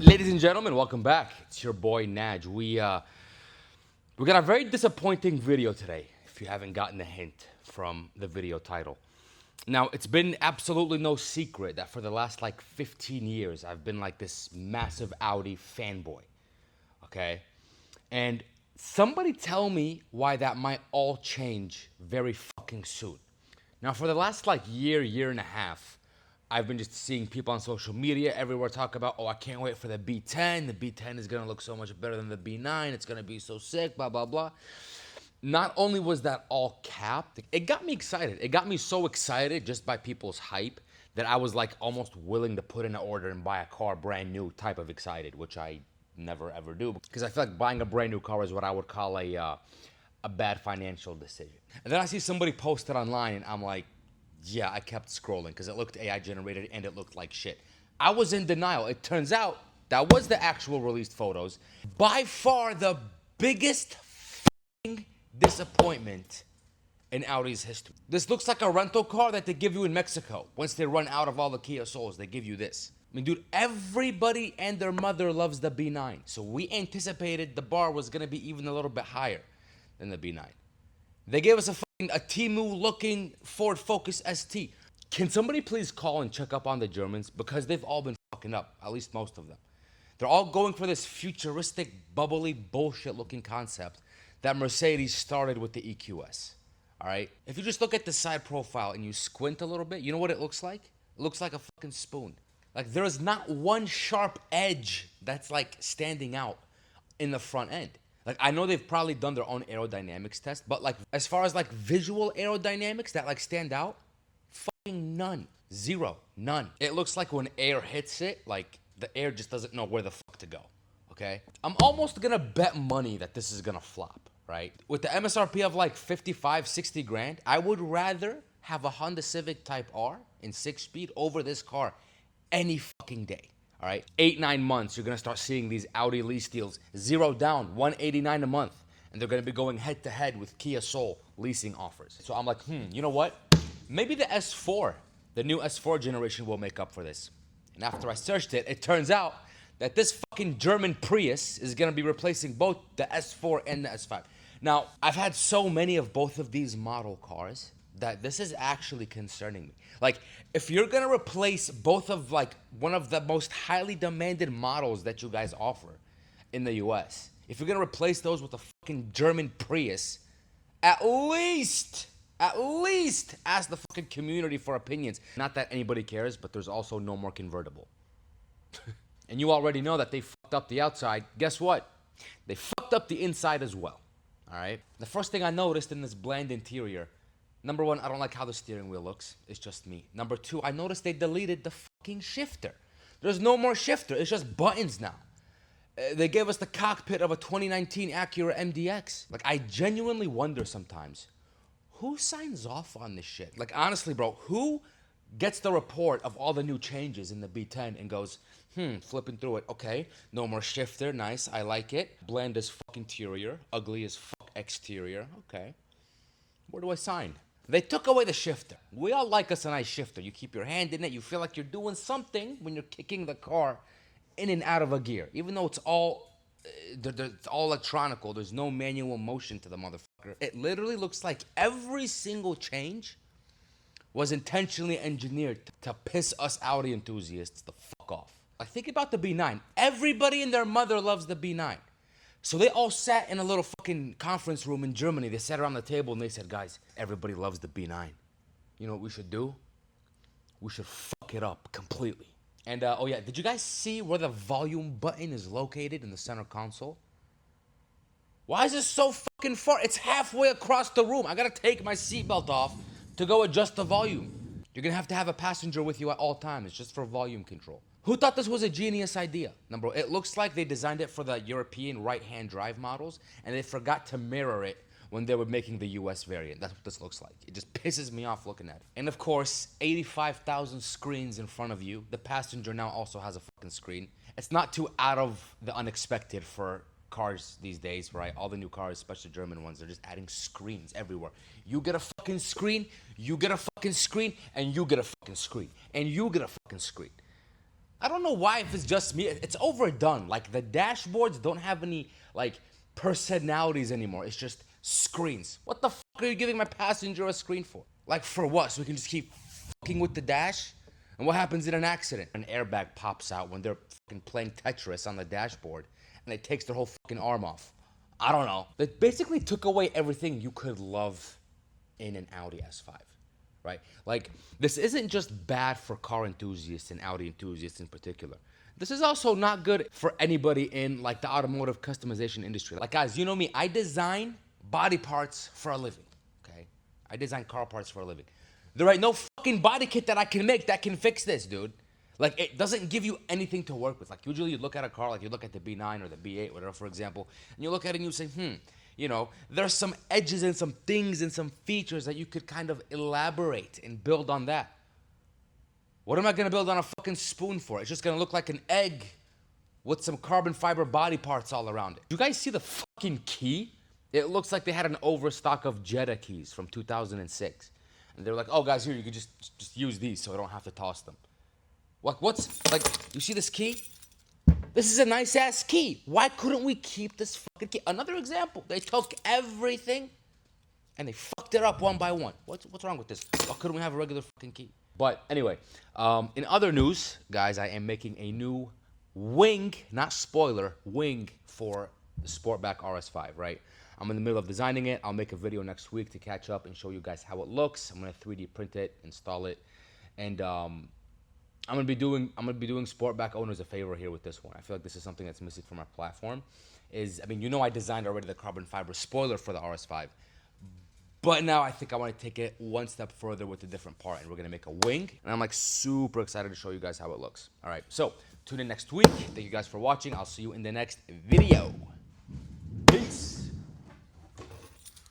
Ladies and gentlemen, welcome back. It's your boy Naj. We got a very disappointing video today, if you haven't gotten the hint from the video title. Now, it's been absolutely no secret that for the last like 15 years, I've been like this massive Audi fanboy, okay? And somebody tell me why that might all change very fucking soon. Now, for the last like year and a half, I've been just seeing people on social media everywhere talk about, oh, I can't wait for the B10. The B10 is going to look so much better than the B9. It's going to be so sick, blah, blah, blah. Not only was that all capped, it got me excited. It got me so excited just by people's hype that I was like almost willing to put in an order and buy a car brand new type of excited, which I never ever do. Because I feel like buying a brand new car is what I would call a bad financial decision. And then I see somebody post it online and I'm like, yeah, I kept scrolling because it looked AI generated and it looked like shit. I was in denial. It turns out that was the actual released photos. By far the biggest disappointment in Audi's history. This looks like a rental car that they give you in Mexico. Once they run out of all the Kia Souls, they give you this. I mean, dude, everybody and their mother loves the B9. So we anticipated the bar was going to be even a little bit higher than the B9. They gave us a Timu-looking Ford Focus ST. Can somebody please call and check up on the Germans? Because they've all been fucking up, at least most of them. They're all going for this futuristic, bubbly, bullshit-looking concept that Mercedes started with the EQS, all right? If you just look at the side profile and you squint a little bit, you know what it looks like? It looks like a fucking spoon. Like, there is not one sharp edge that's, like, standing out in the front end. Like, I know they've probably done their own aerodynamics test, but, like, as far as, like, visual aerodynamics that, like, stand out, fucking none. Zero. None. It looks like when air hits it, like, the air just doesn't know where the fuck to go, okay? I'm almost gonna bet money that this is gonna flop, right? With the MSRP of, like, 55, 60 grand, I would rather have a Honda Civic Type R in 6-speed over this car any fucking day. All right, 8-9 months, you're gonna start seeing these Audi lease deals, 0 down, $189 a month, and they're gonna be going head to head with Kia Soul leasing offers. So I'm like, you know what? Maybe the S4, the new S4 generation will make up for this. And after I searched it, it turns out that this fucking German Prius is gonna be replacing both the S4 and the S5. Now, I've had so many of both of these model cars that this is actually concerning me. Like, if you're gonna replace both of, like, one of the most highly demanded models that you guys offer in the US, if you're gonna replace those with a fucking German Prius, at least ask the fucking community for opinions. Not that anybody cares, but there's also no more convertible. And you already know that they fucked up the outside. Guess what? They fucked up the inside as well, all right? The first thing I noticed in this bland interior, number one, I don't like how the steering wheel looks. It's just me. Number two, I noticed they deleted the fucking shifter. There's no more shifter. It's just buttons now. They gave us the cockpit of a 2019 Acura MDX. Like, I genuinely wonder sometimes, who signs off on this shit? Like, honestly, bro, who gets the report of all the new changes in the B10 and goes, flipping through it, okay, no more shifter, nice, I like it. Bland as fuck interior, ugly as fuck exterior, okay. Where do I sign? They took away the shifter. We all like us a nice shifter. You keep your hand in it. You feel like you're doing something when you're kicking the car in and out of a gear. Even though it's all electronical. There's no manual motion to the motherfucker. It literally looks like every single change was intentionally engineered to piss us Audi enthusiasts the fuck off. Like, think about the B9. Everybody and their mother loves the B9. So they all sat in a little fucking conference room in Germany. They sat around the table and they said, guys, everybody loves the B9. You know what we should do? We should fuck it up completely. And, oh yeah, did you guys see where the volume button is located in the center console? Why is it so fucking far? It's halfway across the room. I gotta take my seatbelt off to go adjust the volume. You're gonna have to have a passenger with you at all times just for volume control. Who thought this was a genius idea? Number one, it looks like they designed it for the European right-hand drive models, and they forgot to mirror it when they were making the US variant. That's what this looks like. It just pisses me off looking at it. And of course, 85,000 screens in front of you. The passenger now also has a fucking screen. It's not too out of the unexpected for cars these days, right? All the new cars, especially German ones, they're just adding screens everywhere. You get a fucking screen, you get a fucking screen, and you get a fucking screen, and you get a fucking screen. I don't know why, if it's just me, it's overdone. Like, the dashboards don't have any, like, personalities anymore. It's just screens. What the fuck are you giving my passenger a screen for? Like, for what? So we can just keep fucking with the dash? And what happens in an accident? An airbag pops out when they're fucking playing Tetris on the dashboard, and it takes their whole fucking arm off. I don't know. They basically took away everything you could love in an Audi S5. Right? Like, this isn't just bad for car enthusiasts and Audi enthusiasts in particular. This is also not good for anybody in, like, the automotive customization industry. Like, guys, you know me, I design body parts for a living, okay? I design car parts for a living. There ain't no fucking body kit that I can make that can fix this, dude. Like, it doesn't give you anything to work with. Like, usually you look at a car, like you look at the B9 or the B8, whatever, for example, and you look at it and you say, you know, there's some edges and some things and some features that you could kind of elaborate and build on that. What am I going to build on a fucking spoon for? It's just going to look like an egg with some carbon fiber body parts all around it. You guys see the fucking key? It looks like they had an overstock of Jetta keys from 2006. And they're like, oh, guys, here, you can just use these so I don't have to toss them. What's, like, you see this key? This is a nice-ass key. Why couldn't we keep this fucking key? Another example. They took everything and they fucked it up one by one. What's wrong with this? Why couldn't we have a regular fucking key? But anyway, in other news, guys, I am making a new wing, not spoiler, wing for the Sportback RS5, right? I'm in the middle of designing it. I'll make a video next week to catch up and show you guys how it looks. I'm gonna 3D print it, install it, and I'm gonna be doing Sportback owners a favor here with this one. I feel like this is something that's missing from our platform. I mean, you know, I designed already the carbon fiber spoiler for the RS5, but now I think I want to take it one step further with a different part, and we're gonna make a wing. And I'm like super excited to show you guys how it looks. All right, so tune in next week. Thank you guys for watching. I'll see you in the next video.